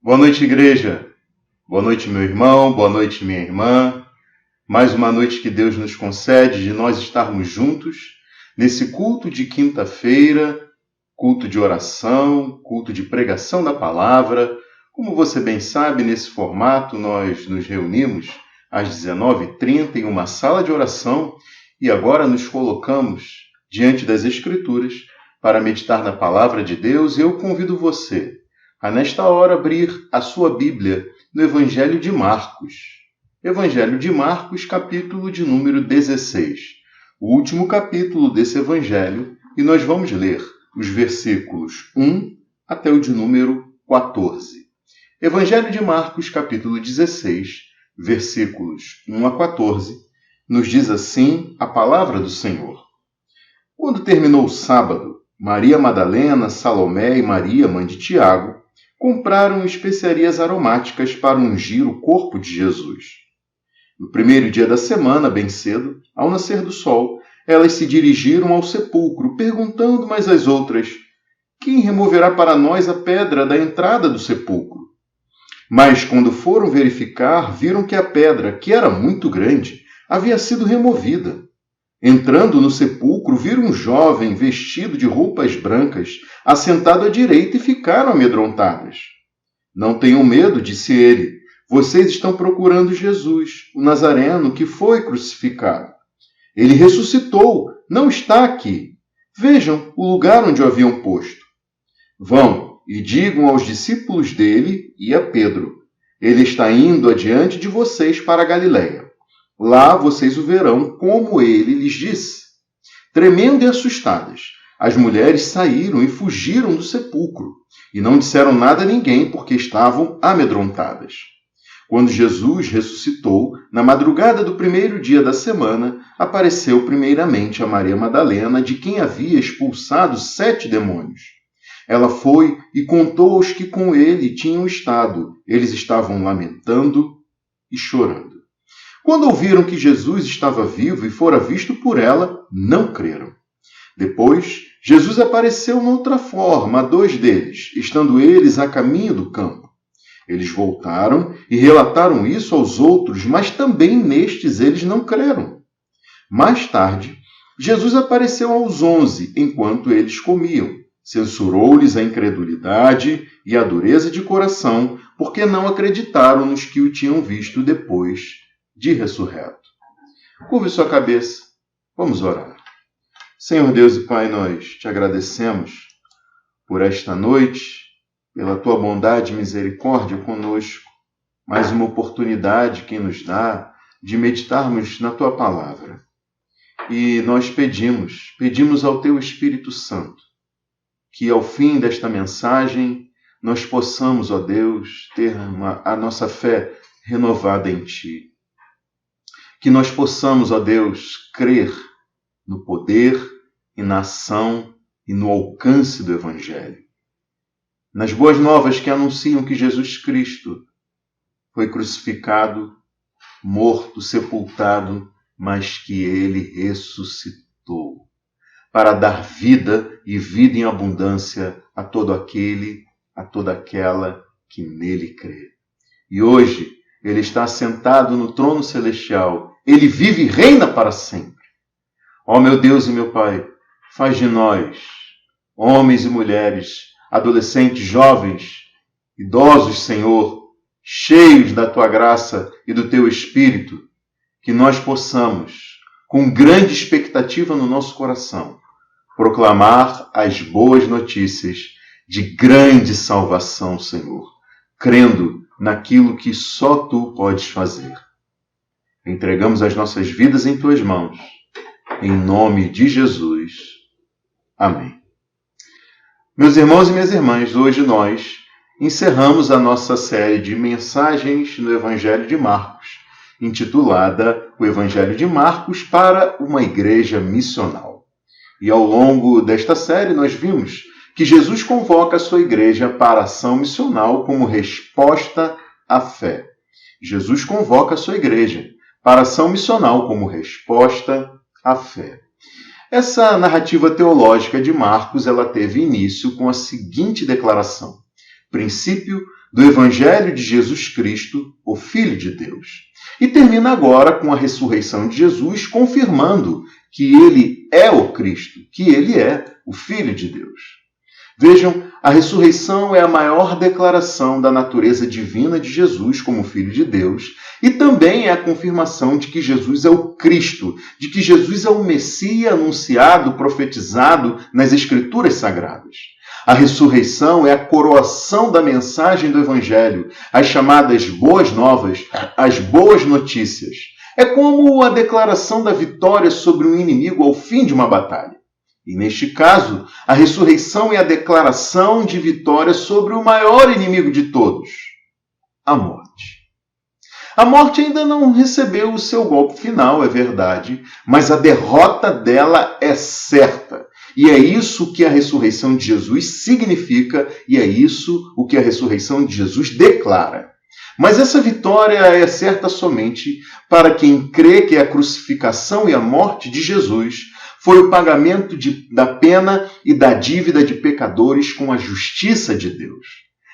Boa noite, igreja. Boa noite, meu irmão. Boa noite, minha irmã. Mais uma noite que Deus nos concede de nós estarmos juntos nesse culto de quinta-feira, culto de oração, culto de pregação da palavra. Como você bem sabe, nesse formato nós nos reunimos às 19h30 em uma sala de oração e agora nos colocamos diante das Escrituras para meditar na palavra de Deus. E eu convido você a, nesta hora, abrir a sua Bíblia no Evangelho de Marcos. Evangelho de Marcos, capítulo de número 16. O último capítulo desse Evangelho, e nós vamos ler os versículos 1 até o de número 14. Evangelho de Marcos, capítulo 16, versículos 1 a 14, nos diz assim a palavra do Senhor. Quando terminou o sábado, Maria Madalena, Salomé e Maria, mãe de Tiago, compraram especiarias aromáticas para ungir o corpo de Jesus. No primeiro dia da semana, bem cedo, ao nascer do sol, elas se dirigiram ao sepulcro, perguntando umas às outras: quem removerá para nós a pedra da entrada do sepulcro? Mas, quando foram verificar, viram que a pedra, que era muito grande, havia sido removida. Entrando no sepulcro, viram um jovem vestido de roupas brancas, assentado à direita, e ficaram amedrontadas. Não tenham medo, disse ele. Vocês estão procurando Jesus, o Nazareno, que foi crucificado. Ele ressuscitou, não está aqui. Vejam o lugar onde o haviam posto. Vão e digam aos discípulos dele e a Pedro: ele está indo adiante de vocês para a Galiléia. Lá vocês o verão, como ele lhes disse. Tremendo e assustadas, as mulheres saíram e fugiram do sepulcro, e não disseram nada a ninguém, porque estavam amedrontadas. Quando Jesus ressuscitou, na madrugada do primeiro dia da semana, apareceu primeiramente a Maria Madalena, de quem havia expulsado 7 demônios. Ela foi e contou aos que com ele tinham estado. Eles estavam lamentando e chorando. Quando ouviram que Jesus estava vivo e fora visto por ela, não creram. Depois, Jesus apareceu noutra forma a 2 deles, estando eles a caminho do campo. Eles voltaram e relataram isso aos outros, mas também nestes eles não creram. Mais tarde, Jesus apareceu aos 11, enquanto eles comiam. Censurou-lhes a incredulidade e a dureza de coração, porque não acreditaram nos que o tinham visto depois de ressurreto. Curve sua cabeça. Vamos orar. Senhor Deus e Pai, nós te agradecemos por esta noite, pela tua bondade e misericórdia conosco, mais uma oportunidade que nos dá de meditarmos na tua palavra. E nós pedimos ao teu Espírito Santo, que ao fim desta mensagem nós possamos, ó Deus, ter a nossa fé renovada em ti. Que nós possamos, ó Deus, crer no poder e na ação e no alcance do Evangelho. Nas boas novas que anunciam que Jesus Cristo foi crucificado, morto, sepultado, mas que ele ressuscitou para dar vida e vida em abundância a todo aquele, a toda aquela que nele crê. E hoje ele está sentado no trono celestial. Ele vive e reina para sempre. Ó meu Deus e meu Pai, faz de nós, homens e mulheres, adolescentes, jovens, idosos, Senhor, cheios da tua graça e do teu Espírito, que nós possamos, com grande expectativa no nosso coração, proclamar as boas notícias de grande salvação, Senhor, crendo naquilo que só tu podes fazer. Entregamos as nossas vidas em tuas mãos. Em nome de Jesus. Amém. Meus irmãos e minhas irmãs, hoje nós encerramos a nossa série de mensagens no Evangelho de Marcos, intitulada O Evangelho de Marcos para uma Igreja Missional. E ao longo desta série nós vimos que Jesus convoca a sua igreja para a ação missional como resposta à fé. Jesus convoca a sua igreja para a ação missional como resposta à fé. Essa narrativa teológica de Marcos, ela teve início com a seguinte declaração: princípio do Evangelho de Jesus Cristo, o Filho de Deus. E termina agora com a ressurreição de Jesus, confirmando que ele é o Cristo, que ele é o Filho de Deus. Vejam, a ressurreição é a maior declaração da natureza divina de Jesus como Filho de Deus e também é a confirmação de que Jesus é o Cristo, de que Jesus é o Messias anunciado, profetizado nas Escrituras Sagradas. A ressurreição é a coroação da mensagem do Evangelho, as chamadas boas novas, as boas notícias. É como a declaração da vitória sobre um inimigo ao fim de uma batalha. E neste caso, a ressurreição é a declaração de vitória sobre o maior inimigo de todos, a morte. A morte ainda não recebeu o seu golpe final, é verdade, mas a derrota dela é certa. E é isso que a ressurreição de Jesus significa, e é isso o que a ressurreição de Jesus declara. Mas essa vitória é certa somente para quem crê que a crucificação e a morte de Jesus foi o pagamento da pena e da dívida de pecadores com a justiça de Deus.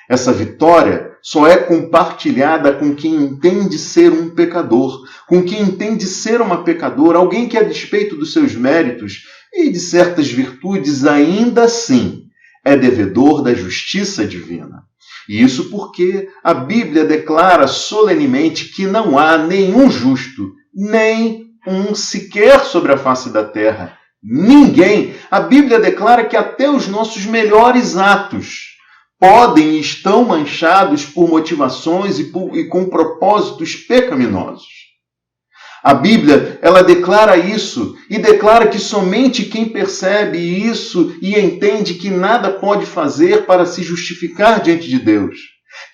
Essa vitória só é compartilhada com quem entende ser um pecador, com quem entende ser uma pecadora, alguém que, a despeito dos seus méritos e de certas virtudes, ainda assim é devedor da justiça divina. E isso porque a Bíblia declara solenemente que não há nenhum justo, nem um sequer sobre a face da terra. Ninguém. A Bíblia declara que até os nossos melhores atos podem e estão manchados por motivações e com propósitos pecaminosos. A Bíblia, ela declara isso e declara que somente quem percebe isso e entende que nada pode fazer para se justificar diante de Deus,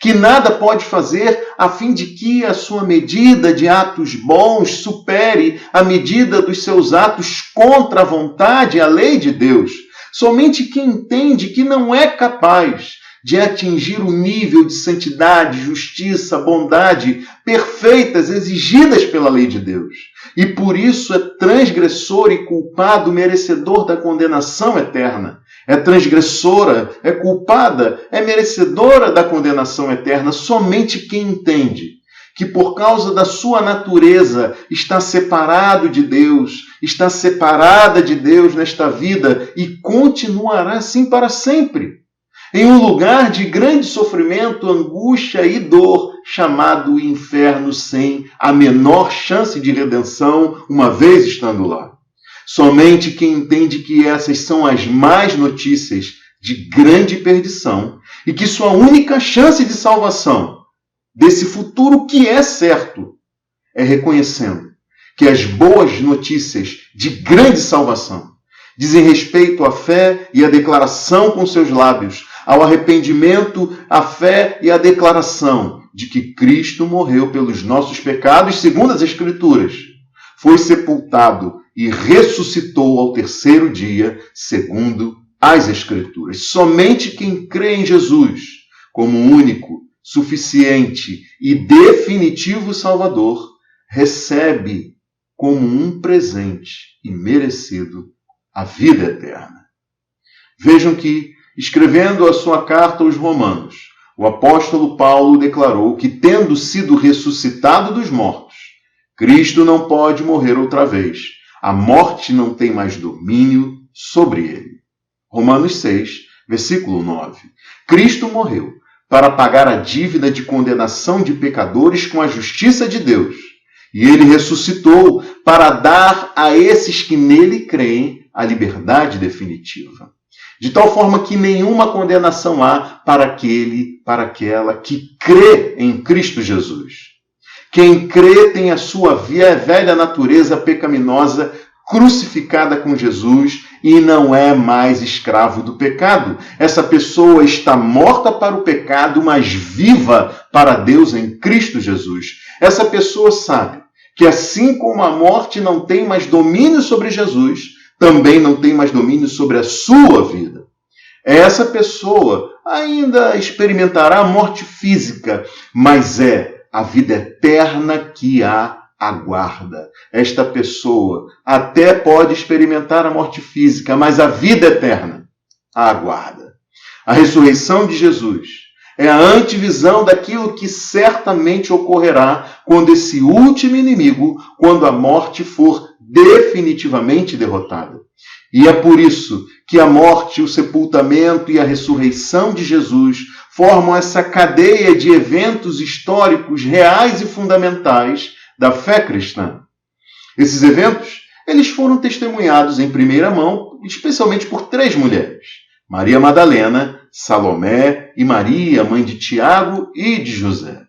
que nada pode fazer a fim de que a sua medida de atos bons supere a medida dos seus atos contra a vontade e a lei de Deus. Somente quem entende que não é capaz de atingir o nível de santidade, justiça, bondade perfeitas exigidas pela lei de Deus. E por isso é transgressor e culpado, merecedor da condenação eterna. É transgressora, é culpada, é merecedora da condenação eterna. Somente quem entende que por causa da sua natureza está separado de Deus, está separada de Deus nesta vida e continuará assim para sempre, em um lugar de grande sofrimento, angústia e dor, chamado inferno, sem a menor chance de redenção, uma vez estando lá. Somente quem entende que essas são as más notícias de grande perdição e que sua única chance de salvação desse futuro que é certo é reconhecendo que as boas notícias de grande salvação dizem respeito à fé e à declaração com seus lábios, ao arrependimento, à fé e à declaração de que Cristo morreu pelos nossos pecados, segundo as Escrituras, foi sepultado e ressuscitou ao terceiro dia, segundo as Escrituras. Somente quem crê em Jesus como único, suficiente e definitivo Salvador recebe como um presente e merecido a vida eterna. Vejam que, escrevendo a sua carta aos Romanos, o apóstolo Paulo declarou que, tendo sido ressuscitado dos mortos, Cristo não pode morrer outra vez. A morte não tem mais domínio sobre ele. Romanos 6, versículo 9. Cristo morreu para pagar a dívida de condenação de pecadores com a justiça de Deus. E ele ressuscitou para dar a esses que nele creem a liberdade definitiva. De tal forma que nenhuma condenação há para aquele, para aquela que crê em Cristo Jesus. Quem crê tem a sua velha natureza pecaminosa crucificada com Jesus e não é mais escravo do pecado. Essa pessoa está morta para o pecado, mas viva para Deus em Cristo Jesus. Essa pessoa sabe que assim como a morte não tem mais domínio sobre Jesus, também não tem mais domínio sobre a sua vida. Essa pessoa ainda experimentará a morte física, mas é a vida eterna que a aguarda. Esta pessoa até pode experimentar a morte física, mas a vida eterna a aguarda. A ressurreição de Jesus É a antevisão daquilo que certamente ocorrerá quando esse último inimigo, quando a morte for definitivamente derrotada. E é por isso que a morte, o sepultamento e a ressurreição de Jesus formam essa cadeia de eventos históricos reais e fundamentais da fé cristã. Esses eventos, eles foram testemunhados em primeira mão, especialmente por 3 mulheres: Maria Madalena, Salomé e Maria, mãe de Tiago e de José.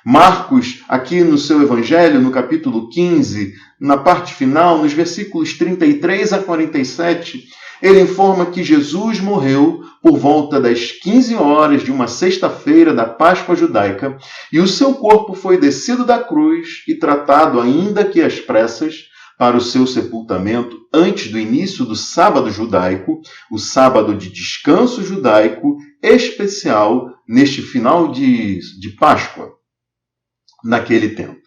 Marcos, aqui no seu Evangelho, no capítulo 15, na parte final, nos versículos 33 a 47, ele informa que Jesus morreu por volta das 15 horas de uma sexta-feira da Páscoa judaica e o seu corpo foi descido da cruz e tratado, ainda que às pressas, para o seu sepultamento antes do início do sábado judaico, o sábado de descanso judaico especial neste final de Páscoa, naquele tempo.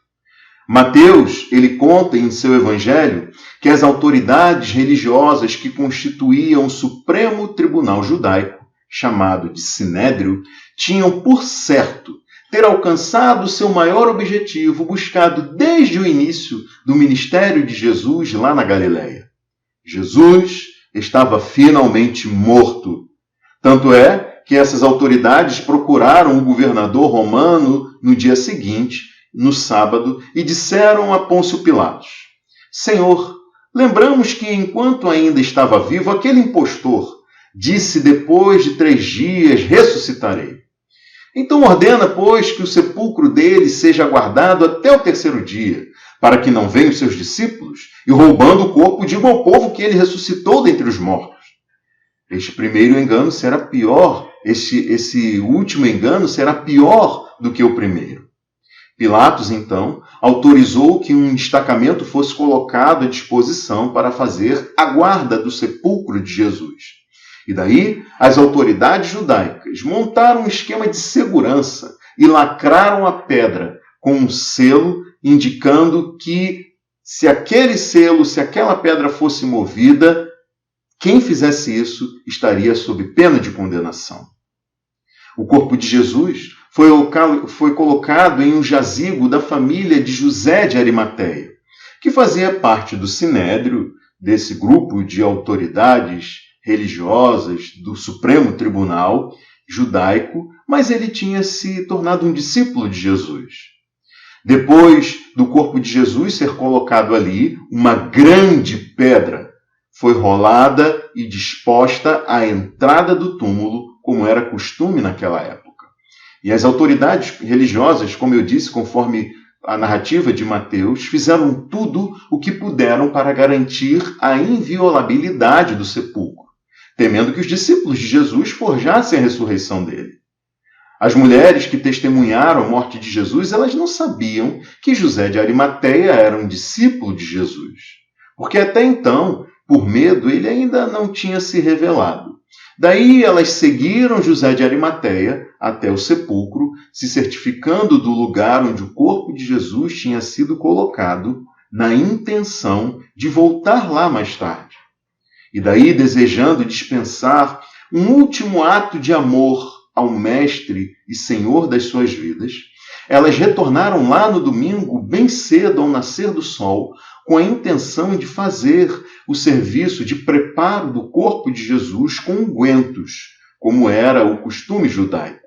Mateus, ele conta em seu evangelho que as autoridades religiosas que constituíam o Supremo Tribunal Judaico, chamado de Sinédrio, tinham por certo ter alcançado seu maior objetivo buscado desde o início do ministério de Jesus lá na Galileia. Jesus estava finalmente morto. Tanto é que essas autoridades procuraram o governador romano no dia seguinte, no sábado, e disseram a Pôncio Pilatos: Senhor, lembramos que enquanto ainda estava vivo, aquele impostor disse: depois de 3 dias ressuscitarei. Então ordena, pois, que o sepulcro dele seja guardado até o 3º dia, para que não venham os seus discípulos e, roubando o corpo, digam ao povo que ele ressuscitou dentre os mortos. Este primeiro engano será pior, esse último engano será pior do que o primeiro. Pilatos, então, autorizou que um destacamento fosse colocado à disposição para fazer a guarda do sepulcro de Jesus. E daí, as autoridades judaicas montaram um esquema de segurança e lacraram a pedra com um selo indicando que se aquela pedra fosse movida, quem fizesse isso estaria sob pena de condenação. O corpo de Jesus foi colocado em um jazigo da família de José de Arimateia, que fazia parte do Sinédrio, desse grupo de autoridades religiosas do Supremo Tribunal Judaico, mas ele tinha se tornado um discípulo de Jesus. Depois do corpo de Jesus ser colocado ali, uma grande pedra foi rolada e disposta à entrada do túmulo, como era costume naquela época. E as autoridades religiosas, como eu disse, conforme a narrativa de Mateus, fizeram tudo o que puderam para garantir a inviolabilidade do sepulcro, temendo que os discípulos de Jesus forjassem a ressurreição dele. As mulheres que testemunharam a morte de Jesus, elas não sabiam que José de Arimateia era um discípulo de Jesus, porque até então, por medo, ele ainda não tinha se revelado. Daí elas seguiram José de Arimateia até o sepulcro, se certificando do lugar onde o corpo de Jesus tinha sido colocado, na intenção de voltar lá mais tarde. E daí, desejando dispensar um último ato de amor ao Mestre e Senhor das suas vidas, elas retornaram lá no domingo, bem cedo ao nascer do sol, com a intenção de fazer o serviço de preparo do corpo de Jesus com ungüentos, como era o costume judaico.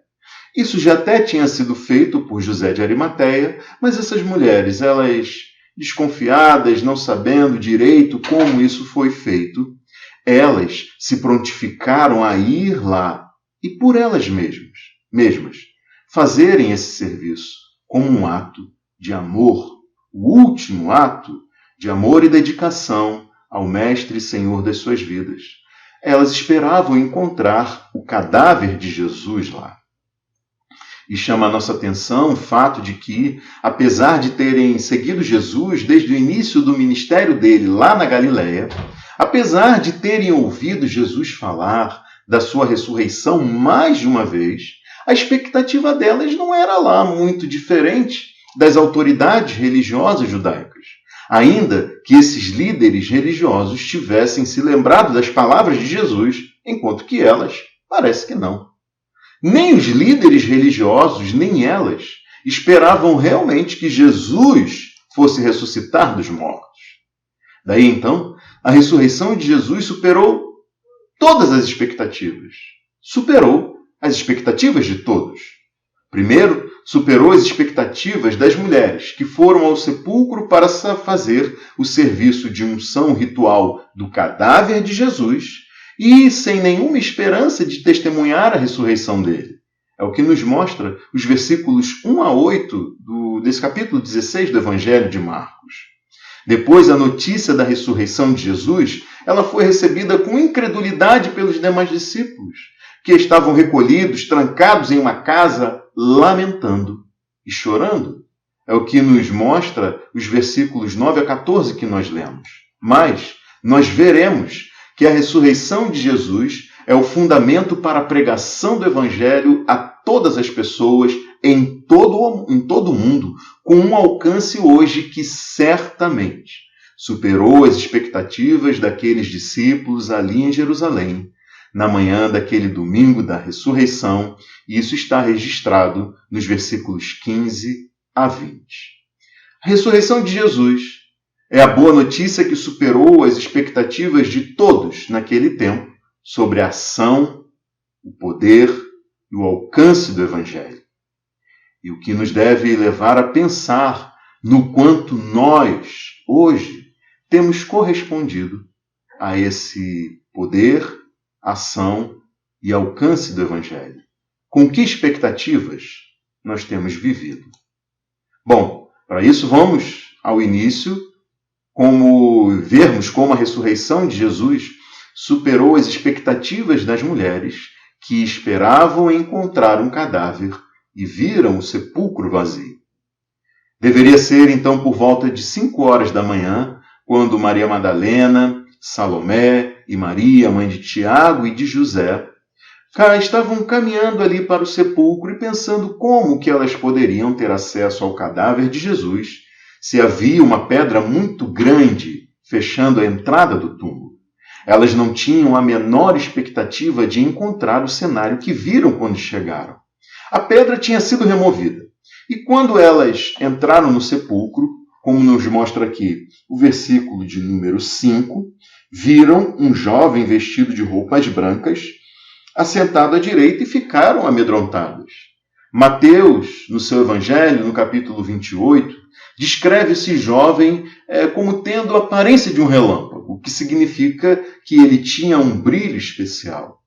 Isso já até tinha sido feito por José de Arimateia, mas essas mulheres, elas desconfiadas, não sabendo direito como isso foi feito, elas se prontificaram a ir lá e por elas mesmas fazerem esse serviço como um ato de amor, o último ato de amor e dedicação ao Mestre e Senhor das suas vidas. Elas esperavam encontrar o cadáver de Jesus lá. E chama a nossa atenção o fato de que, apesar de terem seguido Jesus desde o início do ministério dele lá na Galileia, apesar de terem ouvido Jesus falar da sua ressurreição mais de uma vez, a expectativa delas não era lá muito diferente das autoridades religiosas judaicas. Ainda que esses líderes religiosos tivessem se lembrado das palavras de Jesus, enquanto que elas, parece que não. Nem os líderes religiosos, nem elas, esperavam realmente que Jesus fosse ressuscitar dos mortos. Daí então, a ressurreição de Jesus superou todas as expectativas. Superou as expectativas de todos. Primeiro, superou as expectativas das mulheres, que foram ao sepulcro para fazer o serviço de unção ritual do cadáver de Jesus e sem nenhuma esperança de testemunhar a ressurreição dele. É o que nos mostra os versículos 1 a 8 desse capítulo 16 do Evangelho de Marcos. Depois, a notícia da ressurreição de Jesus, ela foi recebida com incredulidade pelos demais discípulos, que estavam recolhidos, trancados em uma casa, lamentando e chorando. É o que nos mostra os versículos 9 a 14 que nós lemos. Mas nós veremos que a ressurreição de Jesus é o fundamento para a pregação do Evangelho a todas as pessoas em todo o mundo, com um alcance hoje que certamente superou as expectativas daqueles discípulos ali em Jerusalém, na manhã daquele domingo da ressurreição, e isso está registrado nos versículos 15 a 20. A ressurreição de Jesus é a boa notícia que superou as expectativas de todos naquele tempo sobre a ação, o poder e o alcance do Evangelho. E o que nos deve levar a pensar no quanto nós, hoje, temos correspondido a esse poder, ação e alcance do Evangelho. Com que expectativas nós temos vivido? Bom, para isso vamos ao início, vermos como a ressurreição de Jesus superou as expectativas das mulheres que esperavam encontrar um cadáver e viram o sepulcro vazio. Deveria ser, então, por volta de 5 horas da manhã, quando Maria Madalena, Salomé e Maria, mãe de Tiago e de José, estavam caminhando ali para o sepulcro e pensando como que elas poderiam ter acesso ao cadáver de Jesus se havia uma pedra muito grande fechando a entrada do túmulo. Elas não tinham a menor expectativa de encontrar o cenário que viram quando chegaram. A pedra tinha sido removida. E quando elas entraram no sepulcro, como nos mostra aqui o versículo de número 5, viram um jovem vestido de roupas brancas, assentado à direita, e ficaram amedrontadas. Mateus, no seu Evangelho, no capítulo 28, descreve esse jovem como tendo a aparência de um relâmpago, o que significa que ele tinha um brilho especial.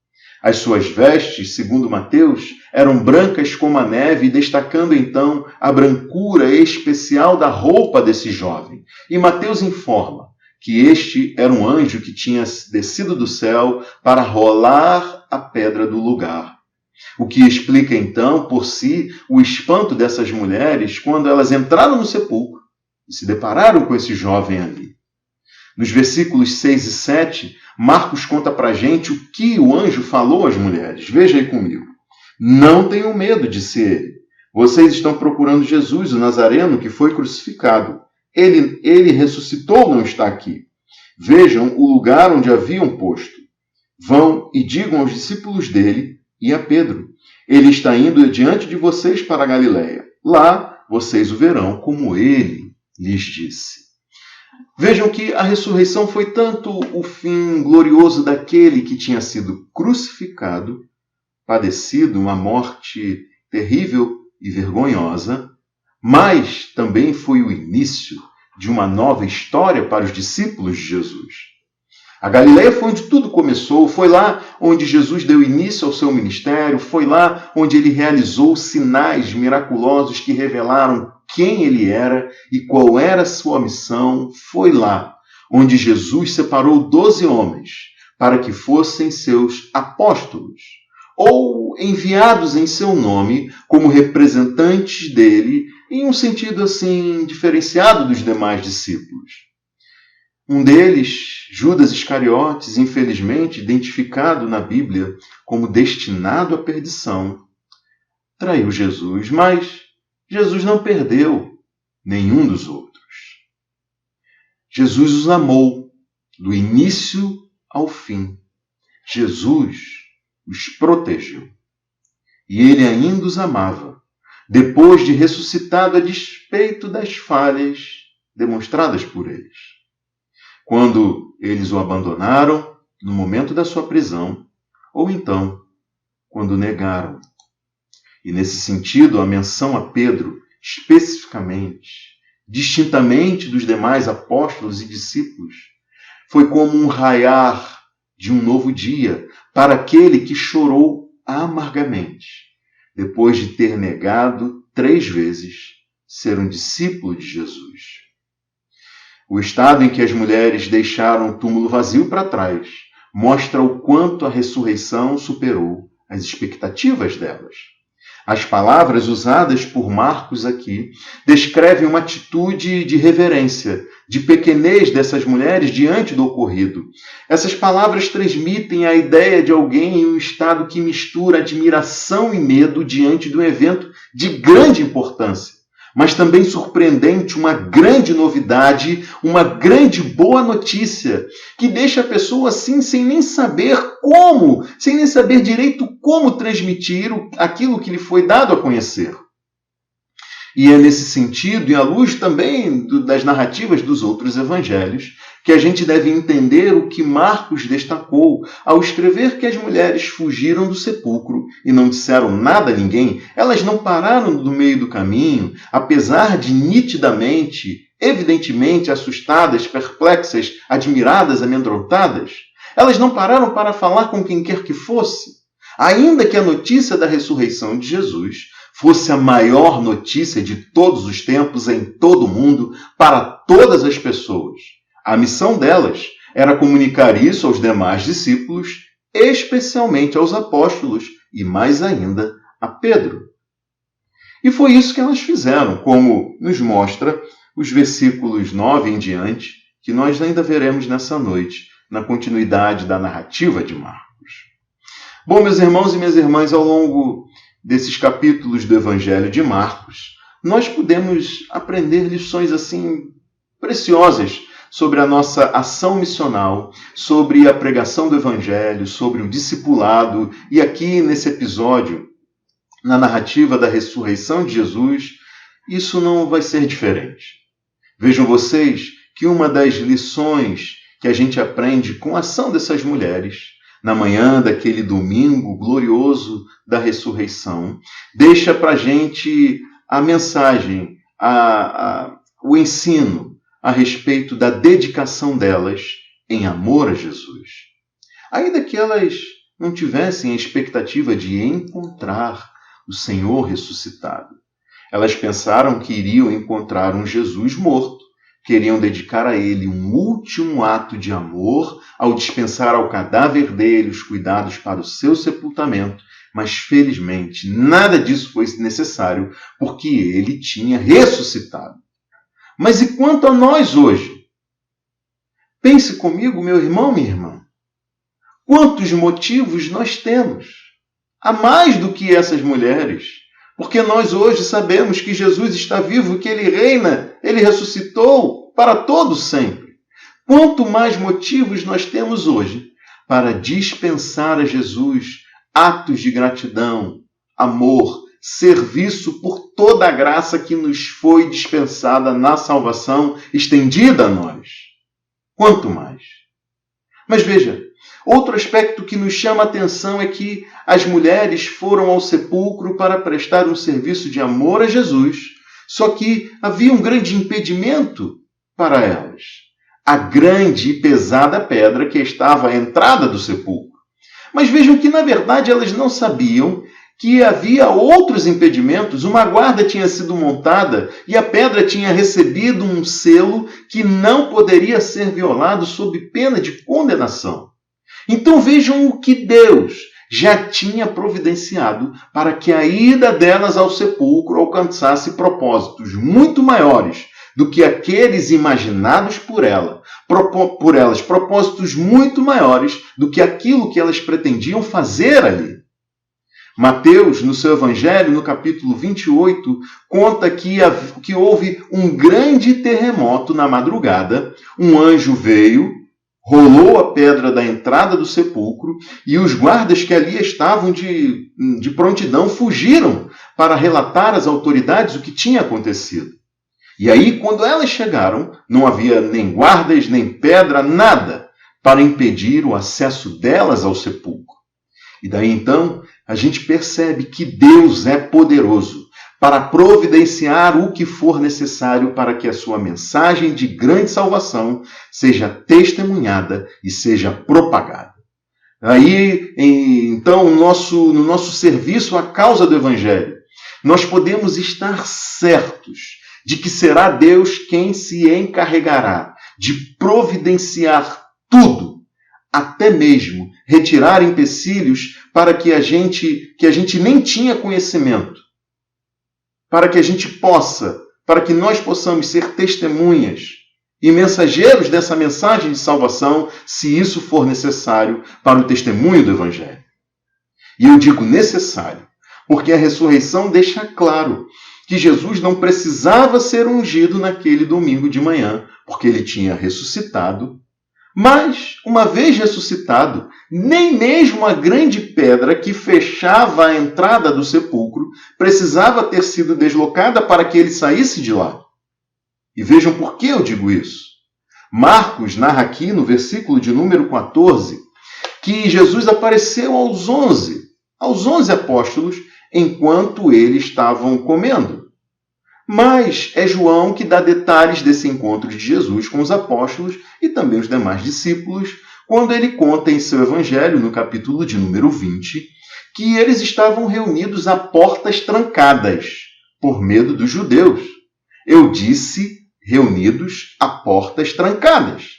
As suas vestes, segundo Mateus, eram brancas como a neve, destacando então a brancura especial da roupa desse jovem. E Mateus informa que este era um anjo que tinha descido do céu para rolar a pedra do lugar. O que explica então, por si, o espanto dessas mulheres quando elas entraram no sepulcro e se depararam com esse jovem ali. Nos versículos 6 e 7, Marcos conta para a gente o que o anjo falou às mulheres. Veja aí comigo. Não tenham medo, disse ele. Vocês estão procurando Jesus, o Nazareno, que foi crucificado. Ele ressuscitou, não está aqui. Vejam o lugar onde haviam posto. Vão e digam aos discípulos dele e a Pedro. Ele está indo diante de vocês para a Galiléia. Lá vocês o verão como ele lhes disse. Vejam que a ressurreição foi tanto o fim glorioso daquele que tinha sido crucificado, padecido uma morte terrível e vergonhosa, mas também foi o início de uma nova história para os discípulos de Jesus. A Galiléia foi onde tudo começou, foi lá onde Jesus deu início ao seu ministério, foi lá onde ele realizou sinais miraculosos que revelaram quem ele era e qual era a sua missão. Foi lá onde Jesus separou 12 homens para que fossem seus apóstolos, ou enviados em seu nome como representantes dele, em um sentido assim diferenciado dos demais discípulos. Um deles, Judas Iscariotes, infelizmente identificado na Bíblia como destinado à perdição, traiu Jesus, mas Jesus não perdeu nenhum dos outros. Jesus os amou do início ao fim. Jesus os protegeu. e ele ainda os amava, depois de ressuscitado a despeito das falhas demonstradas por eles. Quando eles o abandonaram no momento da sua prisão, ou então, quando o negaram. E nesse sentido, a menção a Pedro, especificamente, distintamente dos demais apóstolos e discípulos, foi como um raiar de um novo dia para aquele que chorou amargamente, depois de ter negado 3 vezes ser um discípulo de Jesus. O estado em que as mulheres deixaram o túmulo vazio para trás mostra o quanto a ressurreição superou as expectativas delas. As palavras usadas por Marcos aqui descrevem uma atitude de reverência, de pequenez dessas mulheres diante do ocorrido. Essas palavras transmitem a ideia de alguém em um estado que mistura admiração e medo diante de um evento de grande importância, mas também surpreendente, uma grande novidade, uma grande boa notícia, que deixa a pessoa assim sem nem saber como, sem nem saber direito como transmitir aquilo que lhe foi dado a conhecer. E é nesse sentido, e à luz também das narrativas dos outros evangelhos, que a gente deve entender o que Marcos destacou ao escrever que as mulheres fugiram do sepulcro e não disseram nada a ninguém. Elas não pararam no meio do caminho, apesar de nitidamente, evidentemente assustadas, perplexas, admiradas, amedrontadas. Elas não pararam para falar com quem quer que fosse. Ainda que a notícia da ressurreição de Jesus fosse a maior notícia de todos os tempos em todo o mundo para todas as pessoas. A missão delas era comunicar isso aos demais discípulos, especialmente aos apóstolos e mais ainda a Pedro. E foi isso que elas fizeram, como nos mostra os versículos 9 em diante, que nós ainda veremos nessa noite, na continuidade da narrativa de Marcos. Bom, meus irmãos e minhas irmãs, ao longo desses capítulos do Evangelho de Marcos, nós podemos aprender lições assim preciosas sobre a nossa ação missional, sobre a pregação do Evangelho, sobre o discipulado, e aqui nesse episódio, na narrativa da ressurreição de Jesus, isso não vai ser diferente. Vejam vocês que uma das lições que a gente aprende com a ação dessas mulheres, na manhã daquele domingo glorioso da ressurreição, deixa para a gente a mensagem, o ensino a respeito da dedicação delas em amor a Jesus. Ainda que elas não tivessem a expectativa de encontrar o Senhor ressuscitado, elas pensaram que iriam encontrar um Jesus morto, queriam dedicar a ele um último ato de amor ao dispensar ao cadáver dele os cuidados para o seu sepultamento, mas felizmente nada disso foi necessário porque ele tinha ressuscitado. Mas e quanto a nós hoje? Pense comigo, meu irmão, minha irmã. Quantos motivos nós temos? Há mais do que essas mulheres. Porque nós hoje sabemos que Jesus está vivo, que Ele reina, Ele ressuscitou para todo sempre. Quanto mais motivos nós temos hoje para dispensar a Jesus atos de gratidão, amor, serviço por toda a graça que nos foi dispensada na salvação estendida a nós. Quanto mais. Mas veja, outro aspecto que nos chama a atenção é que as mulheres foram ao sepulcro para prestar um serviço de amor a Jesus, só que havia um grande impedimento para elas. A grande e pesada pedra que estava à entrada do sepulcro. Mas vejam que, na verdade, elas não sabiam que havia outros impedimentos. Uma guarda tinha sido montada e a pedra tinha recebido um selo que não poderia ser violado sob pena de condenação. Então vejam o que Deus já tinha providenciado para que a ida delas ao sepulcro alcançasse propósitos muito maiores do que aqueles imaginados por elas, propósitos muito maiores do que aquilo que elas pretendiam fazer ali. Mateus, no seu Evangelho, no capítulo 28, conta que houve um grande terremoto na madrugada, um anjo veio rolou a pedra da entrada do sepulcro e os guardas que ali estavam de prontidão fugiram para relatar às autoridades o que tinha acontecido. E aí, quando elas chegaram, não havia nem guardas, nem pedra, nada para impedir o acesso delas ao sepulcro. E daí então, a gente percebe que Deus é poderoso para providenciar o que for necessário para que a sua mensagem de grande salvação seja testemunhada e seja propagada. Aí, então, no nosso serviço à causa do Evangelho, nós podemos estar certos de que será Deus quem se encarregará de providenciar tudo, até mesmo retirar empecilhos para que a gente nem tinha conhecimento, para que nós possamos ser testemunhas e mensageiros dessa mensagem de salvação, se isso for necessário para o testemunho do Evangelho. E eu digo necessário, porque a ressurreição deixa claro que Jesus não precisava ser ungido naquele domingo de manhã, porque ele tinha ressuscitado. Mas, uma vez ressuscitado, nem mesmo a grande pedra que fechava a entrada do sepulcro precisava ter sido deslocada para que ele saísse de lá. E vejam por que eu digo isso. Marcos narra aqui no versículo de número 14 que Jesus apareceu aos 11 apóstolos enquanto eles estavam comendo. Mas é João que dá detalhes desse encontro de Jesus com os apóstolos e também os demais discípulos, quando ele conta em seu evangelho, no capítulo de número 20, que eles estavam reunidos a portas trancadas, por medo dos judeus. Eu disse reunidos a portas trancadas.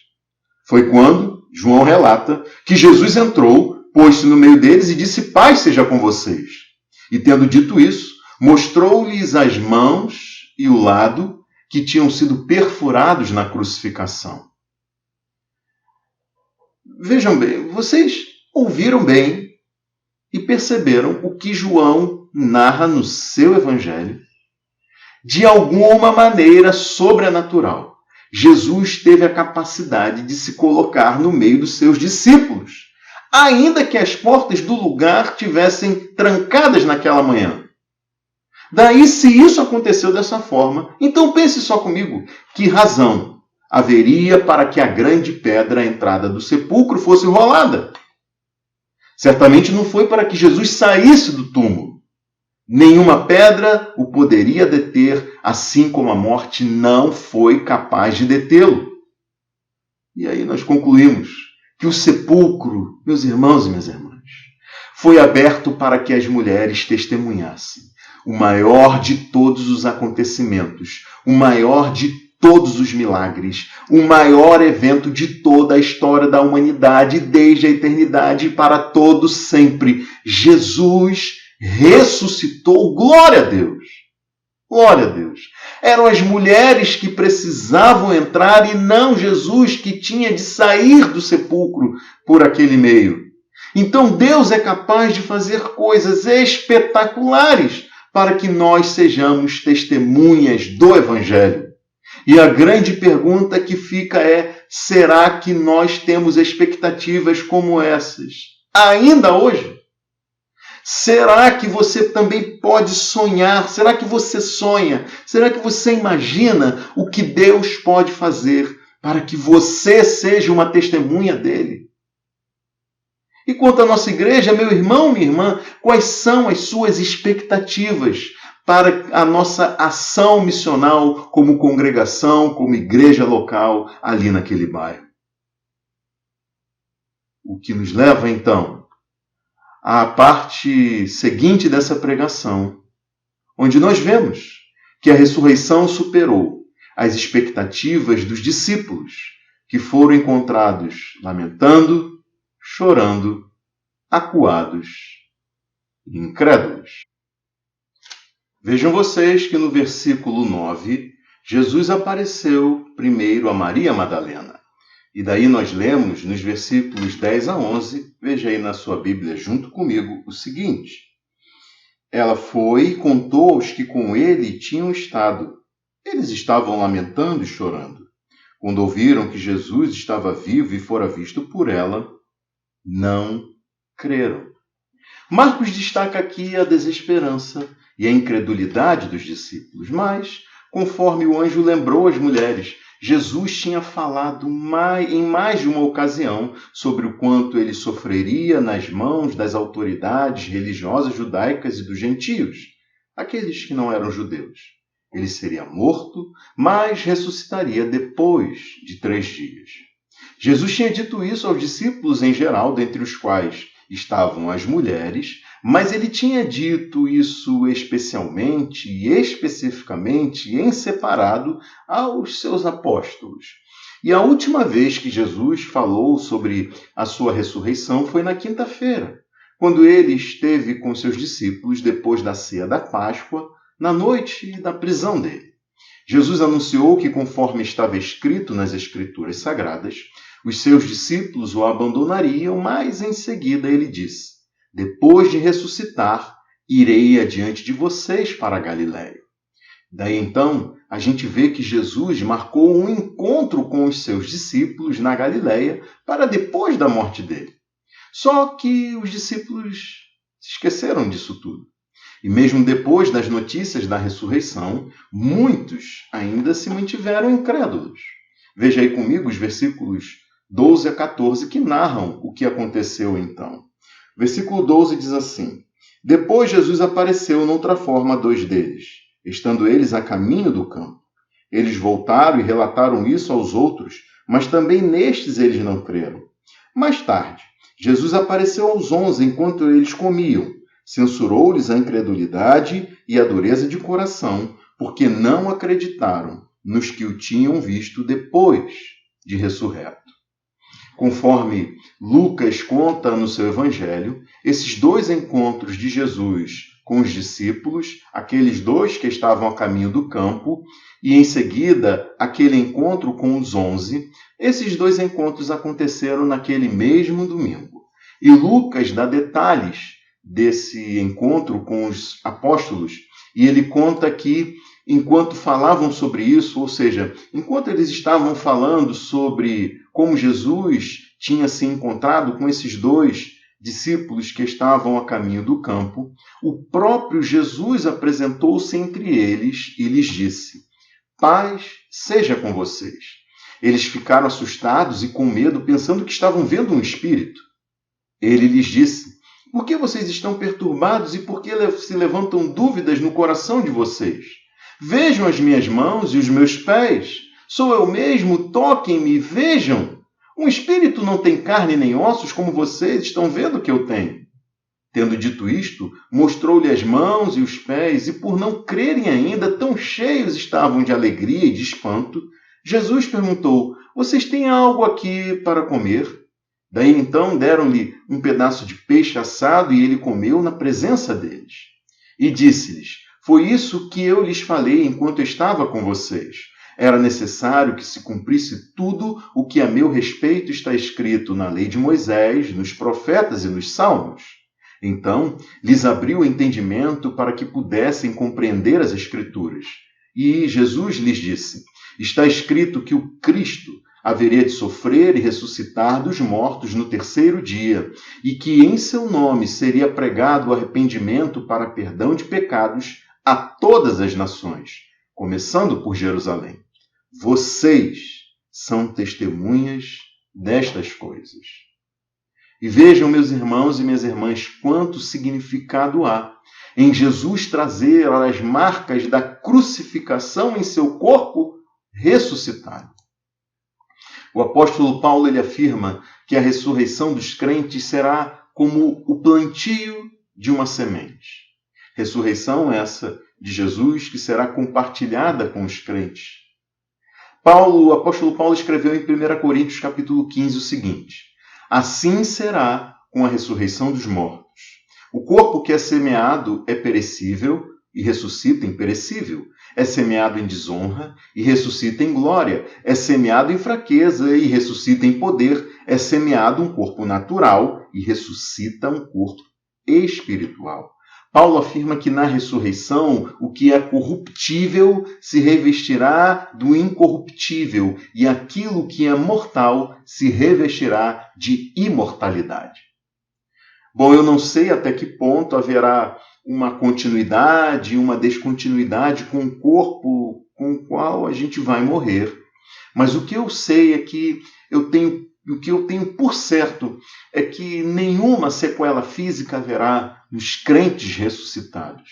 Foi quando João relata que Jesus entrou, pôs-se no meio deles e disse: "Paz seja com vocês." E tendo dito isso, mostrou-lhes as mãos e o lado que tinham sido perfurados na crucificação. Vejam bem, vocês ouviram bem e perceberam o que João narra no seu evangelho? De alguma maneira sobrenatural, Jesus teve a capacidade de se colocar no meio dos seus discípulos, ainda que as portas do lugar tivessem trancadas naquela manhã. Daí, se isso aconteceu dessa forma, então pense só comigo, que razão haveria para que a grande pedra à entrada do sepulcro fosse rolada? Certamente não foi para que Jesus saísse do túmulo. Nenhuma pedra o poderia deter, assim como a morte não foi capaz de detê-lo. E aí nós concluímos que o sepulcro, meus irmãos e minhas irmãs, foi aberto para que as mulheres testemunhassem o maior de todos os acontecimentos, o maior de todos os milagres, o maior evento de toda a história da humanidade, desde a eternidade para todo sempre. Jesus ressuscitou. Glória a Deus! Glória a Deus! Eram as mulheres que precisavam entrar e não Jesus que tinha de sair do sepulcro por aquele meio. Então Deus é capaz de fazer coisas espetaculares para que nós sejamos testemunhas do Evangelho. E a grande pergunta que fica é: será que nós temos expectativas como essas ainda hoje? Será que você também pode sonhar? Será que você sonha? Será que você imagina o que Deus pode fazer para que você seja uma testemunha dele? E quanto à nossa igreja, meu irmão, minha irmã, quais são as suas expectativas para a nossa ação missional como congregação, como igreja local ali naquele bairro? O que nos leva, então, à parte seguinte dessa pregação, onde nós vemos que a ressurreição superou as expectativas dos discípulos, que foram encontrados lamentando, chorando, acuados e incrédulos. Vejam vocês que no versículo 9, Jesus apareceu primeiro a Maria Madalena. E daí nós lemos nos versículos 10 a 11, veja aí na sua Bíblia junto comigo o seguinte: ela foi e contou aos que com ele tinham estado. Eles estavam lamentando e chorando. quando ouviram que Jesus estava vivo e fora visto por ela, não creram. Marcos destaca aqui a desesperança e a incredulidade dos discípulos, mas, conforme o anjo lembrou as mulheres, Jesus tinha falado em mais de uma ocasião sobre o quanto ele sofreria nas mãos das autoridades religiosas judaicas e dos gentios, aqueles que não eram judeus. Ele seria morto, mas ressuscitaria depois de 3 dias. Jesus tinha dito isso aos discípulos em geral, dentre os quais estavam as mulheres, mas ele tinha dito isso especialmente e especificamente em separado aos seus apóstolos. E a última vez que Jesus falou sobre a sua ressurreição foi na quinta-feira, quando ele esteve com seus discípulos depois da ceia da Páscoa, na noite da prisão dele. Jesus anunciou que, conforme estava escrito nas Escrituras Sagradas, os seus discípulos o abandonariam, mas em seguida ele disse: depois de ressuscitar, irei adiante de vocês para a Galiléia. Daí então, a gente vê que Jesus marcou um encontro com os seus discípulos na Galiléia para depois da morte dele. Só que os discípulos se esqueceram disso tudo. E mesmo depois das notícias da ressurreição, muitos ainda se mantiveram incrédulos. Veja aí comigo os versículos 12 a 14 que narram o que aconteceu então. Versículo 12 diz assim: depois Jesus apareceu noutra forma a 2 deles, estando eles a caminho do campo. Eles voltaram e relataram isso aos outros, mas também nestes eles não creram. Mais tarde, Jesus apareceu aos 11 enquanto eles comiam. Censurou-lhes a incredulidade e a dureza de coração, porque não acreditaram nos que o tinham visto depois de ressurreto. Conforme Lucas conta no seu evangelho, esses 2 encontros de Jesus com os discípulos, aqueles 2 que estavam a caminho do campo, e em seguida aquele encontro com os 11, esses 2 encontros aconteceram naquele mesmo domingo. E Lucas dá detalhes desse encontro com os apóstolos, e ele conta que enquanto falavam sobre isso, ou seja, enquanto eles estavam falando sobre como Jesus tinha se encontrado com esses 2 discípulos que estavam a caminho do campo, o próprio Jesus apresentou-se entre eles e lhes disse: paz seja com vocês. Eles ficaram assustados e com medo, pensando que estavam vendo um espírito. Ele lhes disse: por que vocês estão perturbados e por que se levantam dúvidas no coração de vocês? Vejam as minhas mãos e os meus pés. Sou eu mesmo, toquem-me e vejam. Um espírito não tem carne nem ossos, como vocês estão vendo que eu tenho. Tendo dito isto, mostrou-lhe as mãos e os pés, e por não crerem ainda, tão cheios estavam de alegria e de espanto, Jesus perguntou: vocês têm algo aqui para comer? Daí então deram-lhe um pedaço de peixe assado e ele comeu na presença deles. E disse-lhes: foi isso que eu lhes falei enquanto estava com vocês. Era necessário que se cumprisse tudo o que a meu respeito está escrito na lei de Moisés, nos profetas e nos salmos. Então lhes abriu o entendimento para que pudessem compreender as Escrituras. E Jesus lhes disse: está escrito que o Cristo haveria de sofrer e ressuscitar dos mortos no 3º dia, e que em seu nome seria pregado o arrependimento para perdão de pecados a todas as nações, começando por Jerusalém. Vocês são testemunhas destas coisas. E vejam, meus irmãos e minhas irmãs, quanto significado há em Jesus trazer as marcas da crucificação em seu corpo ressuscitado. O apóstolo Paulo ele afirma que a ressurreição dos crentes será como o plantio de uma semente. Ressurreição essa de Jesus que será compartilhada com os crentes. O apóstolo Paulo escreveu em 1 Coríntios capítulo 15 o seguinte: assim será com a ressurreição dos mortos. O corpo que é semeado é perecível e ressuscita imperecível. É semeado em desonra e ressuscita em glória. É semeado em fraqueza e ressuscita em poder. É semeado um corpo natural e ressuscita um corpo espiritual. Paulo afirma que na ressurreição o que é corruptível se revestirá do incorruptível e aquilo que é mortal se revestirá de imortalidade. Bom, eu não sei até que ponto haverá uma continuidade, uma descontinuidade com o corpo com o qual a gente vai morrer. Mas o que eu sei é que o que eu tenho por certo é que nenhuma sequela física haverá nos crentes ressuscitados.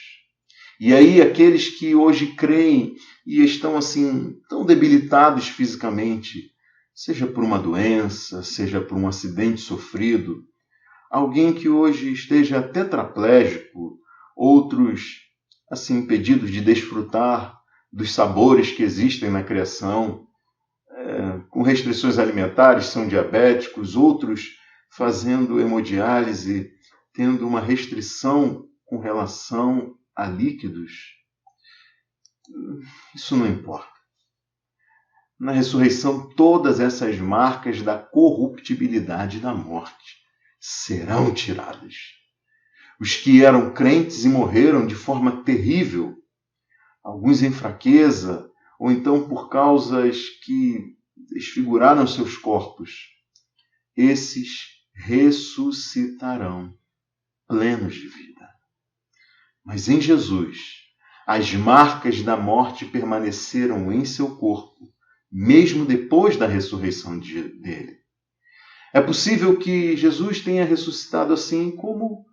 E aí aqueles que hoje creem e estão assim tão debilitados fisicamente, seja por uma doença, seja por um acidente sofrido, alguém que hoje esteja tetraplégico, outros assim impedidos de desfrutar dos sabores que existem na criação, com restrições alimentares, são diabéticos, outros fazendo hemodiálise, tendo uma restrição com relação a líquidos. Isso não importa. Na ressurreição, todas essas marcas da corruptibilidade da morte serão tiradas. Os que eram crentes e morreram de forma terrível, alguns em fraqueza, ou então por causas que desfiguraram seus corpos, esses ressuscitarão plenos de vida. Mas em Jesus, as marcas da morte permaneceram em seu corpo, mesmo depois da ressurreição dele. É possível que Jesus tenha ressuscitado assim como,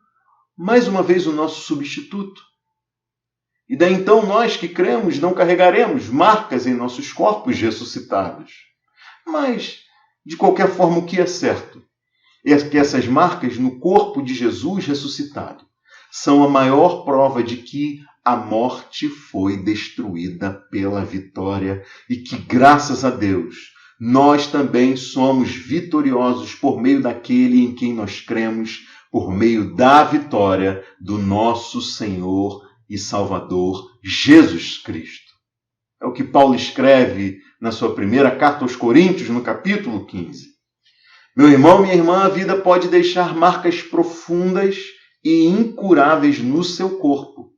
mais uma vez, o nosso substituto. E daí então nós que cremos não carregaremos marcas em nossos corpos ressuscitados. Mas, de qualquer forma, o que é certo é que essas marcas no corpo de Jesus ressuscitado são a maior prova de que a morte foi destruída pela vitória e que, graças a Deus, nós também somos vitoriosos por meio daquele em quem nós cremos, por meio da vitória do nosso Senhor e Salvador Jesus Cristo. É o que Paulo escreve na sua primeira carta aos Coríntios, no capítulo 15. Meu irmão, minha irmã, a vida pode deixar marcas profundas e incuráveis no seu corpo.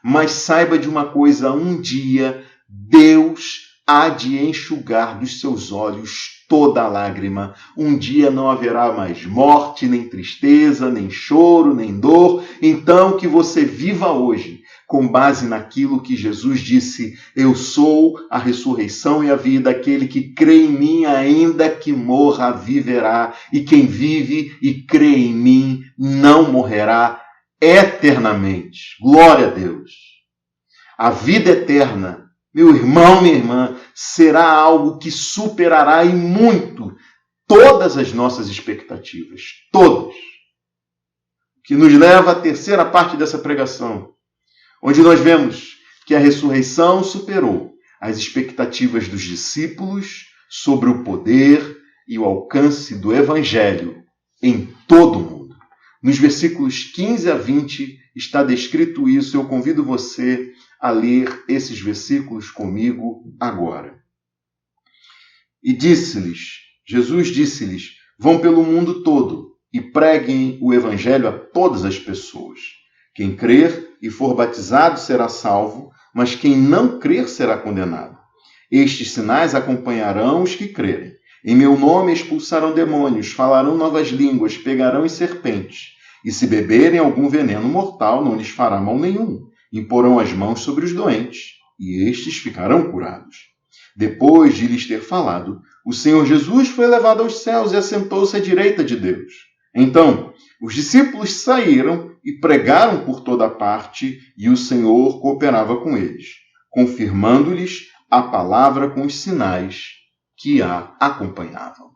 Mas saiba de uma coisa, um dia Deus há de enxugar dos seus olhos toda lágrima. Um dia não haverá mais morte, nem tristeza, nem choro, nem dor. Então que você viva hoje com base naquilo que Jesus disse: eu sou a ressurreição e a vida, aquele que crê em mim, ainda que morra, viverá, e quem vive e crê em mim não morrerá eternamente. Glória a Deus! A vida eterna, meu irmão, minha irmã, será algo que superará em muito todas as nossas expectativas, todas. O que nos leva à terceira parte dessa pregação, onde nós vemos que a ressurreição superou as expectativas dos discípulos sobre o poder e o alcance do Evangelho em todo o mundo. Nos versículos 15 a 20 está descrito isso. Eu convido você a ler esses versículos comigo agora. E Jesus disse-lhes, vão pelo mundo todo e preguem o Evangelho a todas as pessoas. Quem crer e for batizado será salvo, mas quem não crer será condenado. Estes sinais acompanharão os que crerem. Em meu nome expulsarão demônios, falarão novas línguas, pegarão em serpentes. E se beberem algum veneno mortal, não lhes fará mal nenhum. Imporão as mãos sobre os doentes, e estes ficarão curados. Depois de lhes ter falado, o Senhor Jesus foi levado aos céus e assentou-se à direita de Deus. Então, os discípulos saíram e pregaram por toda parte, e o Senhor cooperava com eles, confirmando-lhes a palavra com os sinais que a acompanhavam.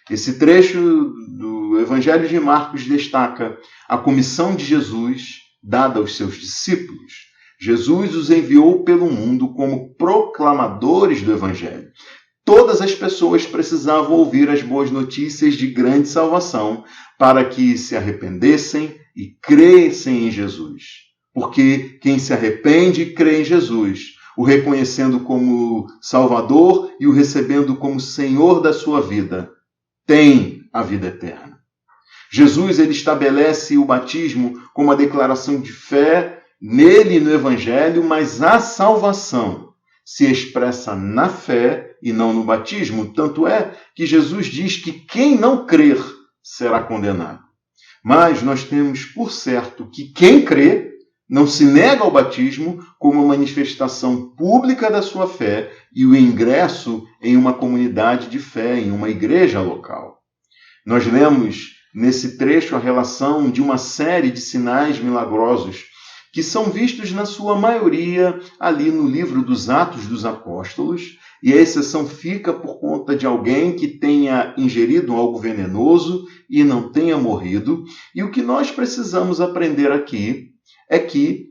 Esse trecho do Evangelho de Marcos destaca a comissão de Jesus dada aos seus discípulos. Jesus os enviou pelo mundo como proclamadores do Evangelho. Todas as pessoas precisavam ouvir as boas notícias de grande salvação para que se arrependessem e crescem em Jesus. Porque quem se arrepende e crê em Jesus, o reconhecendo como Salvador e o recebendo como Senhor da sua vida, tem a vida eterna. Jesus ele estabelece o batismo como a declaração de fé nele e no Evangelho, mas a salvação se expressa na fé e não no batismo. Tanto é que Jesus diz que quem não crer será condenado. Mas nós temos por certo que quem crê não se nega ao batismo como manifestação pública da sua fé e o ingresso em uma comunidade de fé, em uma igreja local. Nós lemos nesse trecho a relação de uma série de sinais milagrosos que são vistos na sua maioria ali no livro dos Atos dos Apóstolos, e a exceção fica por conta de alguém que tenha ingerido algo venenoso e não tenha morrido. E o que nós precisamos aprender aqui é que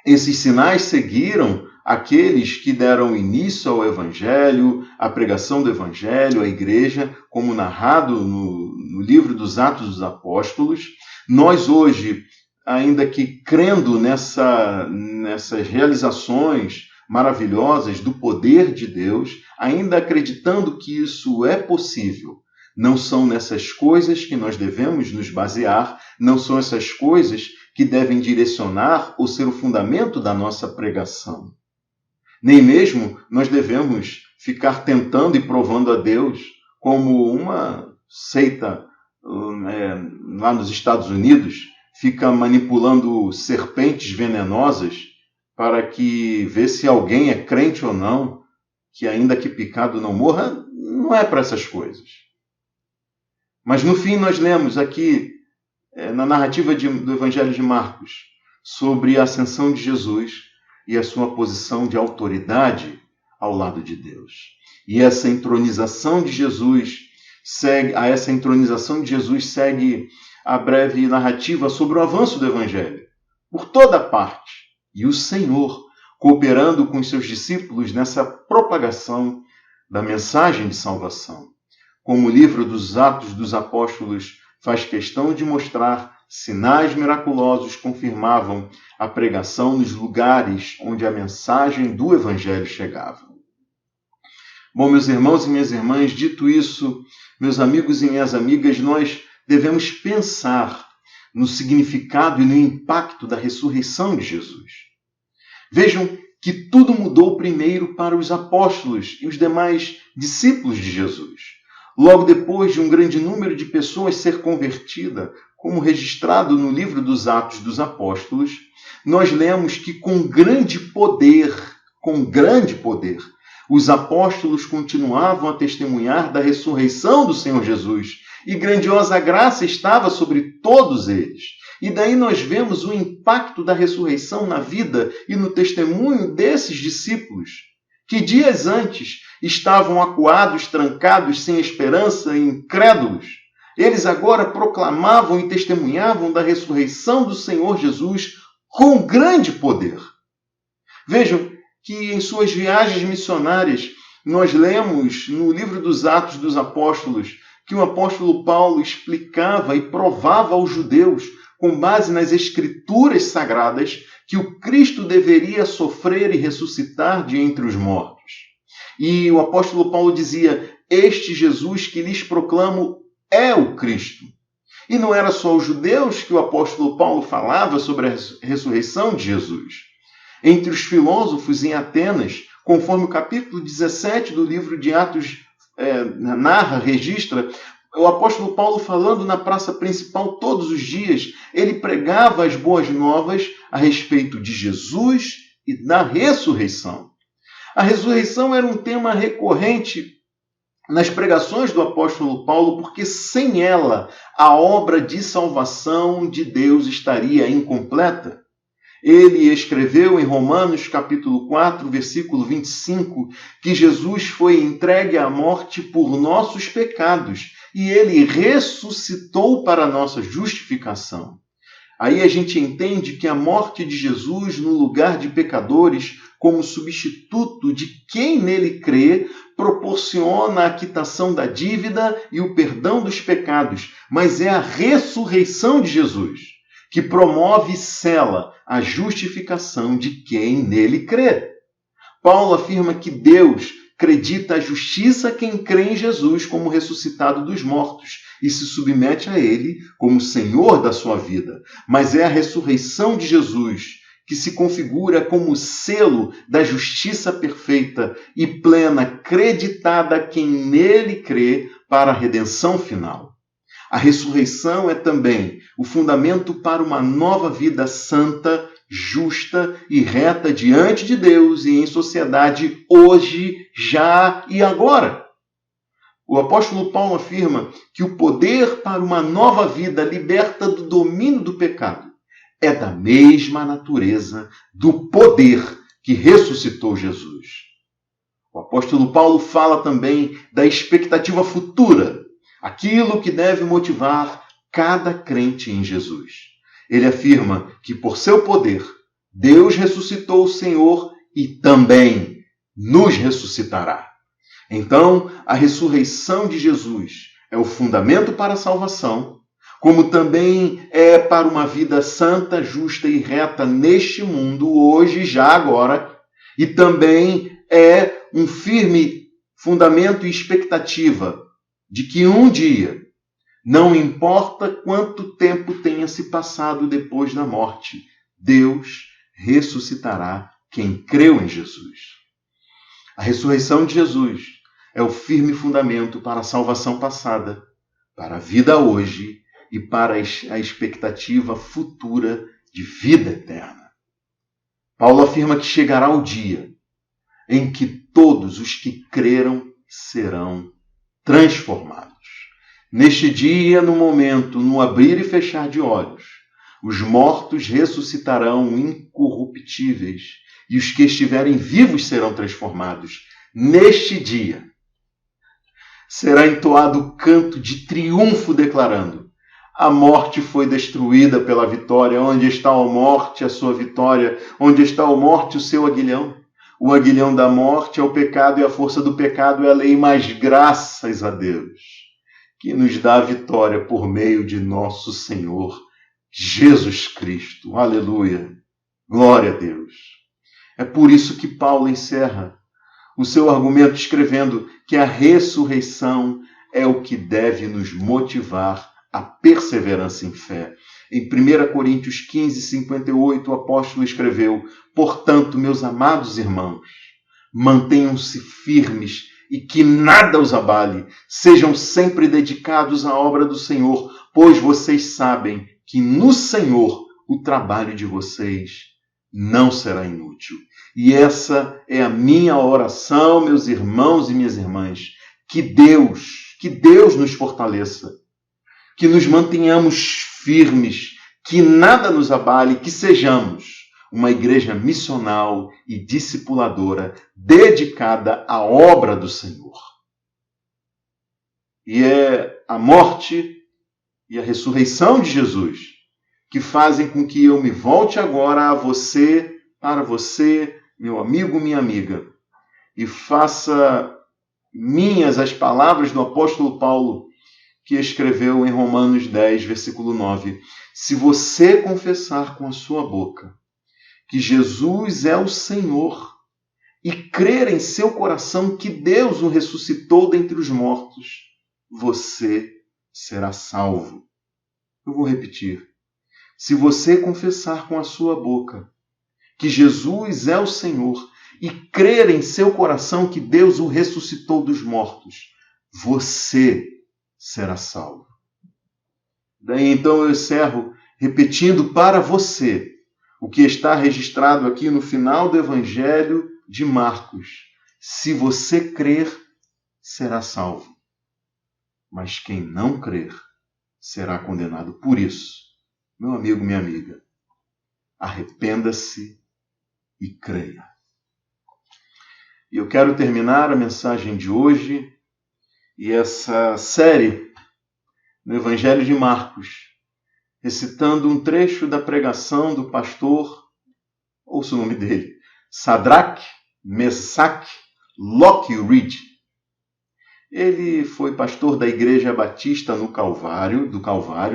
esses sinais seguiram aqueles que deram início ao Evangelho, à pregação do Evangelho, à igreja, como narrado no livro dos Atos dos Apóstolos. Nós hoje, ainda que crendo nessas realizações maravilhosas do poder de Deus, ainda acreditando que isso é possível, não são nessas coisas que nós devemos nos basear, não são essas coisas que devem direcionar ou ser o fundamento da nossa pregação. Nem mesmo nós devemos ficar tentando e provando a Deus como uma seita lá nos Estados Unidos, fica manipulando serpentes venenosas para que vê se alguém é crente ou não, que ainda que picado não morra. Não é para essas coisas. Mas no fim nós lemos aqui, na narrativa do Evangelho de Marcos, sobre a ascensão de Jesus e a sua posição de autoridade ao lado de Deus. E essa entronização de Jesus segue a breve narrativa sobre o avanço do Evangelho por toda parte. E o Senhor cooperando com os seus discípulos nessa propagação da mensagem de salvação. Como o livro dos Atos dos Apóstolos faz questão de mostrar, sinais miraculosos confirmavam a pregação nos lugares onde a mensagem do Evangelho chegava. Bom, meus irmãos e minhas irmãs, dito isso, meus amigos e minhas amigas, nós devemos pensar no significado e no impacto da ressurreição de Jesus. Vejam que tudo mudou primeiro para os apóstolos e os demais discípulos de Jesus. Logo depois de um grande número de pessoas ser convertida, como registrado no livro dos Atos dos Apóstolos, nós lemos que com grande poder, os apóstolos continuavam a testemunhar da ressurreição do Senhor Jesus, e grandiosa graça estava sobre todos eles. E daí nós vemos o impacto da ressurreição na vida e no testemunho desses discípulos, que dias antes estavam acuados, trancados, sem esperança e incrédulos. Eles agora proclamavam e testemunhavam da ressurreição do Senhor Jesus com grande poder. Vejam que em suas viagens missionárias, nós lemos no livro dos Atos dos Apóstolos que o apóstolo Paulo explicava e provava aos judeus, com base nas Escrituras Sagradas, que o Cristo deveria sofrer e ressuscitar de entre os mortos. E o apóstolo Paulo dizia: este Jesus que lhes proclamo é o Cristo. E não era só os judeus que o apóstolo Paulo falava sobre a ressurreição de Jesus. Entre os filósofos em Atenas, conforme o capítulo 17 do livro de Atos registra, o apóstolo Paulo falando na praça principal todos os dias, ele pregava as boas novas a respeito de Jesus e da ressurreição. A ressurreição era um tema recorrente nas pregações do apóstolo Paulo, porque sem ela a obra de salvação de Deus estaria incompleta. Ele escreveu em Romanos capítulo 4, versículo 25, que Jesus foi entregue à morte por nossos pecados e ele ressuscitou para a nossa justificação. Aí a gente entende que a morte de Jesus no lugar de pecadores, como substituto de quem nele crê, proporciona a quitação da dívida e o perdão dos pecados, mas é a ressurreição de Jesus que promove e sela a justificação de quem nele crê. Paulo afirma que Deus acredita a justiça a quem crê em Jesus como ressuscitado dos mortos e se submete a Ele como Senhor da sua vida. Mas é a ressurreição de Jesus que se configura como o selo da justiça perfeita e plena, creditada a quem nele crê para a redenção final. A ressurreição é também o fundamento para uma nova vida santa, justa e reta diante de Deus e em sociedade hoje, já e agora. O apóstolo Paulo afirma que o poder para uma nova vida liberta do domínio do pecado é da mesma natureza do poder que ressuscitou Jesus. O apóstolo Paulo fala também da expectativa futura, aquilo que deve motivar cada crente em Jesus. Ele afirma que por seu poder, Deus ressuscitou o Senhor e também nos ressuscitará. Então, a ressurreição de Jesus é o fundamento para a salvação, como também é para uma vida santa, justa e reta neste mundo, hoje, já agora, e também é um firme fundamento e expectativa de que um dia, não importa quanto tempo tenha se passado depois da morte, Deus ressuscitará quem creu em Jesus. A ressurreição de Jesus é o firme fundamento para a salvação passada, para a vida hoje e para a expectativa futura de vida eterna. Paulo afirma que chegará o dia em que todos os que creram serão transformados. Neste dia, no momento, no abrir e fechar de olhos, os mortos ressuscitarão incorruptíveis e os que estiverem vivos serão transformados. Neste dia, será entoado o canto de triunfo declarando: a morte foi destruída pela vitória. Onde está a morte, a sua vitória? Onde está a morte, o seu aguilhão? O aguilhão da morte é o pecado e a força do pecado é a lei, mas graças a Deus, que nos dá a vitória por meio de nosso Senhor Jesus Cristo. Aleluia! Glória a Deus! É por isso que Paulo encerra o seu argumento escrevendo que a ressurreição é o que deve nos motivar à perseverança em fé. Em 1 Coríntios 15, 58, o apóstolo escreveu: portanto, meus amados irmãos, mantenham-se firmes e que nada os abale. Sejam sempre dedicados à obra do Senhor, pois vocês sabem que no Senhor o trabalho de vocês não será inútil. E essa é a minha oração, meus irmãos e minhas irmãs, que Deus nos fortaleça, que nos mantenhamos firmes, que nada nos abale, que sejamos uma igreja missional e discipuladora dedicada à obra do Senhor. E é a morte e a ressurreição de Jesus que fazem com que eu me volte agora a você, para você, meu amigo, minha amiga, e faça minhas as palavras do apóstolo Paulo, que escreveu em Romanos 10, versículo 9. Se você confessar com a sua boca que Jesus é o Senhor e crer em seu coração que Deus o ressuscitou dentre os mortos, você será salvo. Eu vou repetir. Se você confessar com a sua boca que Jesus é o Senhor e crer em seu coração que Deus o ressuscitou dos mortos, você será salvo. Daí então eu encerro repetindo para você o que está registrado aqui no final do Evangelho de Marcos. Se você crer, será salvo. Mas quem não crer será condenado. Por isso, meu amigo, minha amiga, arrependa-se e creia. E eu quero terminar a mensagem de hoje e essa série no Evangelho de Marcos, recitando um trecho da pregação do pastor, ouça o nome dele, Sadraque, Mesaque, Lockridge. Ele foi pastor da Igreja Batista do Calvário,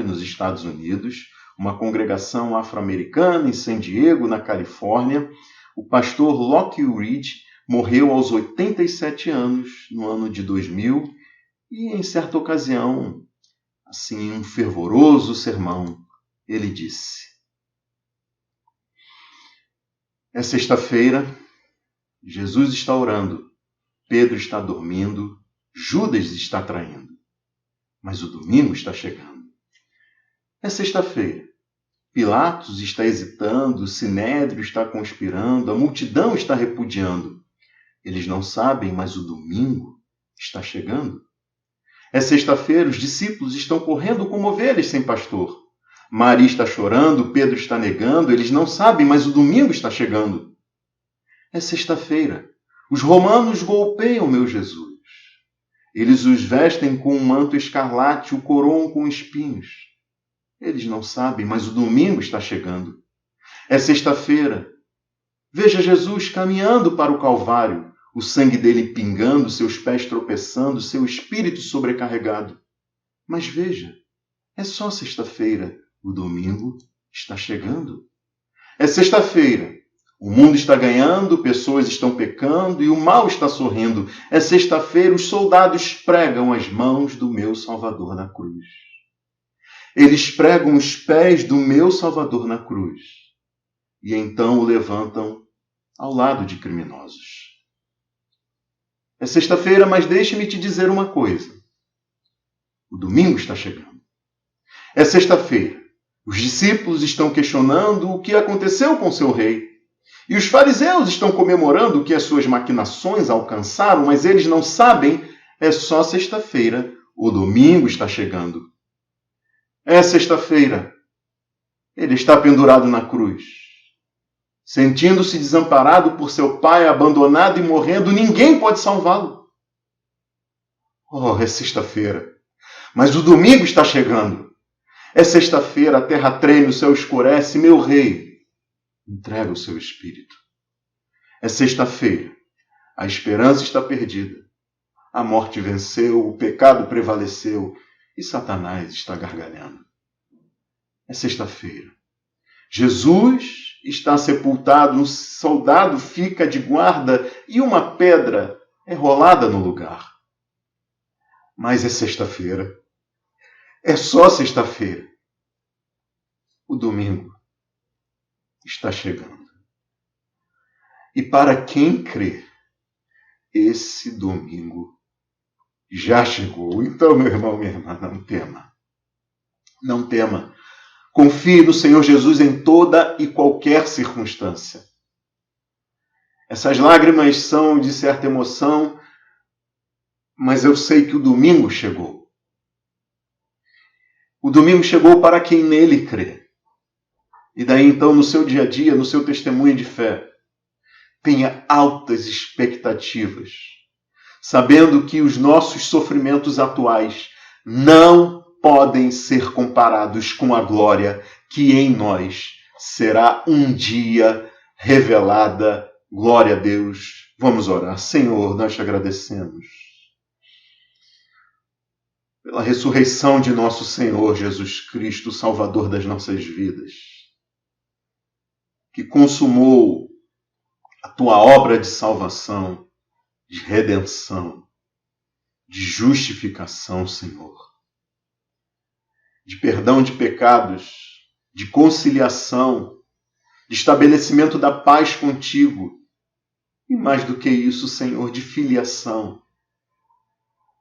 nos Estados Unidos, uma congregação afro-americana em San Diego, na Califórnia. O pastor Lockridge morreu aos 87 anos, no ano de 2000, e em certa ocasião assim, em um fervoroso sermão, ele disse: é sexta-feira, Jesus está orando, Pedro está dormindo, Judas está traindo, mas o domingo está chegando. É sexta-feira, Pilatos está hesitando, o Sinédrio está conspirando, a multidão está repudiando. Eles não sabem, mas o domingo está chegando. É sexta-feira, os discípulos estão correndo como ovelhas sem pastor. Maria está chorando, Pedro está negando, eles não sabem, mas o domingo está chegando. É sexta-feira, os romanos golpeiam meu Jesus. Eles os vestem com um manto escarlate, o coroam com espinhos. Eles não sabem, mas o domingo está chegando. É sexta-feira. Veja Jesus caminhando para o Calvário, o sangue dele pingando, seus pés tropeçando, seu espírito sobrecarregado. Mas veja, é só sexta-feira. O domingo está chegando. É sexta-feira. O mundo está ganhando, pessoas estão pecando e o mal está sorrindo. É sexta-feira, os soldados pregam as mãos do meu Salvador na cruz. Eles pregam os pés do meu Salvador na cruz e então o levantam ao lado de criminosos. É sexta-feira, mas deixe-me te dizer uma coisa. O domingo está chegando. É sexta-feira. Os discípulos estão questionando o que aconteceu com seu rei. E os fariseus estão comemorando que as suas maquinações alcançaram, mas eles não sabem, é só sexta-feira. O domingo está chegando. É sexta-feira. Ele está pendurado na cruz. Sentindo-se desamparado por seu pai, abandonado e morrendo, ninguém pode salvá-lo. Oh, é sexta-feira. Mas o domingo está chegando. É sexta-feira, a terra treme, o céu escurece, meu rei entrega o seu espírito. É sexta-feira, a esperança está perdida. A morte venceu, o pecado prevaleceu e Satanás está gargalhando. É sexta-feira. Jesus está sepultado, um soldado fica de guarda e uma pedra é rolada no lugar. Mas é sexta-feira. É só sexta-feira. O domingo está chegando. E para quem crê, esse domingo já chegou. Então, meu irmão, minha irmã, não tema. Não tema. Confie no Senhor Jesus em toda e qualquer circunstância. Essas lágrimas são de certa emoção, mas eu sei que o domingo chegou. O domingo chegou para quem nele crê. E daí então, no seu dia a dia, no seu testemunho de fé, tenha altas expectativas, sabendo que os nossos sofrimentos atuais não podem ser comparados com a glória que em nós será um dia revelada. Glória a Deus. Vamos orar. Senhor, nós te agradecemos pela ressurreição de nosso Senhor Jesus Cristo, Salvador das nossas vidas, que consumou a tua obra de salvação, de redenção, de justificação, Senhor, de perdão de pecados, de conciliação, de estabelecimento da paz contigo, e mais do que isso, Senhor, de filiação.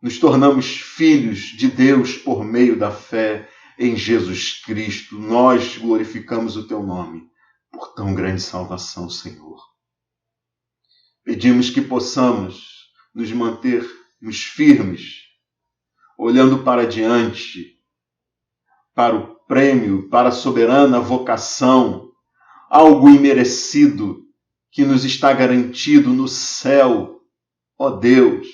Nos tornamos filhos de Deus por meio da fé em Jesus Cristo. Nós glorificamos o teu nome por tão grande salvação, Senhor. Pedimos que possamos nos mantermos firmes, olhando para diante, para o prêmio, para a soberana vocação, algo imerecido que nos está garantido no céu, ó Deus,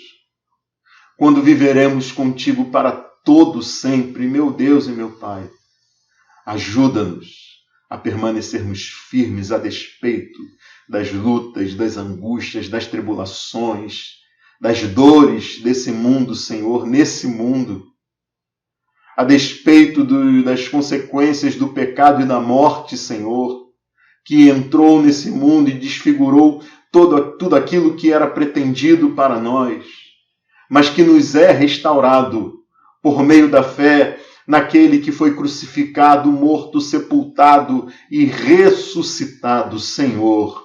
quando viveremos contigo para todo sempre, meu Deus e meu Pai. Ajuda-nos a permanecermos firmes a despeito das lutas, das angústias, das tribulações, das dores desse mundo, Senhor, nesse mundo, a despeito das consequências do pecado e da morte, Senhor, que entrou nesse mundo e desfigurou tudo aquilo que era pretendido para nós, mas que nos é restaurado por meio da fé, naquele que foi crucificado, morto, sepultado e ressuscitado, Senhor.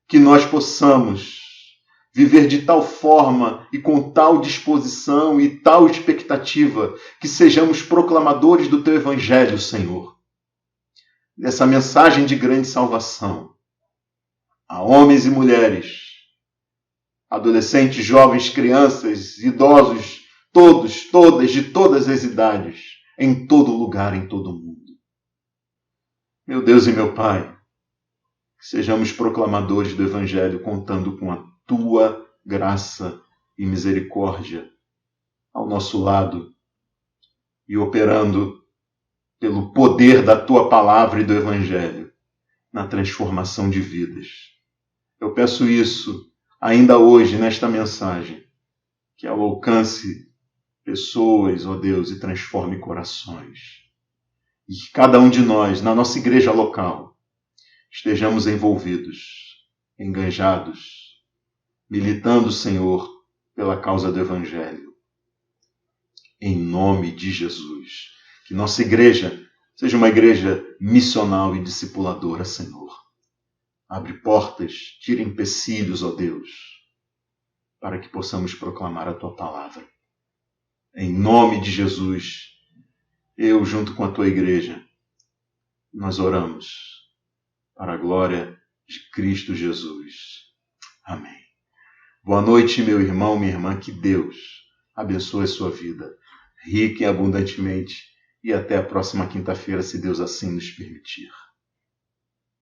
Que nós possamos viver de tal forma e com tal disposição e tal expectativa que sejamos proclamadores do Teu Evangelho, Senhor. Dessa mensagem de grande salvação a homens e mulheres, adolescentes, jovens, crianças, idosos, todos, todas, de todas as idades, em todo lugar, em todo mundo. Meu Deus e meu Pai, que sejamos proclamadores do Evangelho, contando com a Tua graça e misericórdia ao nosso lado e operando pelo poder da Tua palavra e do Evangelho na transformação de vidas. Eu peço isso ainda hoje nesta mensagem, que ela alcance pessoas, ó Deus, e transforme corações. E que cada um de nós, na nossa igreja local, estejamos envolvidos, enganjados, militando, Senhor, pela causa do Evangelho. Em nome de Jesus. Que nossa igreja seja uma igreja missional e discipuladora, Senhor. Abre portas, tira empecilhos, ó Deus, para que possamos proclamar a Tua palavra. Em nome de Jesus, eu, junto com a Tua igreja, nós oramos para a glória de Cristo Jesus. Amém. Boa noite, meu irmão, minha irmã. Que Deus abençoe a sua vida, rica e abundantemente. E até a próxima quinta-feira, se Deus assim nos permitir.